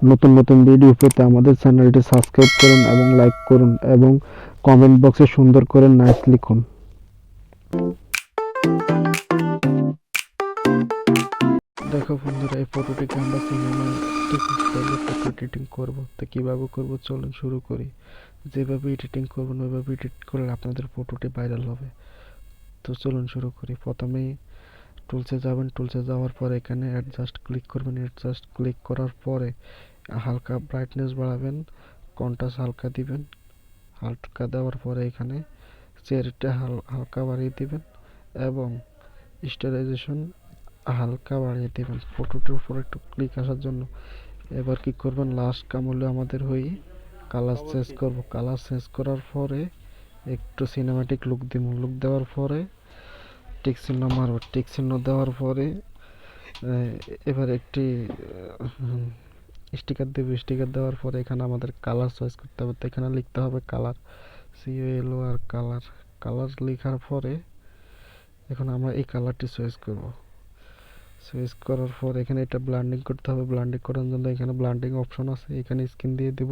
নতুন নতুন ভিডিও পেতে আমাদের চ্যানেলটি সাবস্ক্রাইব করুন এবং লাইক করুন এবং কমেন্ট বক্সে সুন্দর করে নাইস লিখুন। দেখো বন্ধুরা, এই ফটোটিকে আমরা সিনেমাটিক স্টাইলে ফটো এডিটিং করব। তো কীভাবে করব চলুন শুরু করি। যেভাবে এডিটিং করবেন ওইভাবে এডিট করলে আপনাদের ফটোটি ভাইরাল হবে। তো চলুন শুরু করি। প্রথমেই টুলসে যাবেন, টুলসে যাওয়ার পরে এখানে অ্যাডজাস্ট ক্লিক করবেন। অ্যাডজাস্ট ক্লিক করার পরে হালকা ব্রাইটনেস বাড়াবেন, কন্ট্রাস্ট হালকা দিবেন। হালকা দেওয়ার পরে এখানে চেহারাটা হালকা বাড়িয়ে দিবেন এবং স্টাইলাইজেশন হালকা বাড়িয়ে দেবেন ফটোটির উপর একটু ক্লিক আসার জন্য। এবার কি করবেন, লাস্ট কাম হলো আমাদের কালার চেঞ্জ করব। কালার চেঞ্জ করার পরে একটু সিনেমাটিক লুক দিব। লুক দেওয়ার পরে টিক চিহ্ন মারব। টিক চিহ্ন দেওয়ার পরে এবার একটি স্টিকার দেব। স্টিকার দেওয়ার পরে এখানে আমাদের কালার চয়েস করতে হবে। তো এখানে লিখতে হবে কালার, COLOR কালার। কালার লেখার পরে এখন আমরা এই কালারটি চয়েস করব। চয়েস করার পর এখানে এটা ব্লেন্ডিং করতে হবে। ব্লেন্ডিং করার জন্য এখানে ব্লেন্ডিং অপশন আছে, এখানে স্ক্রিন দিয়ে দেব।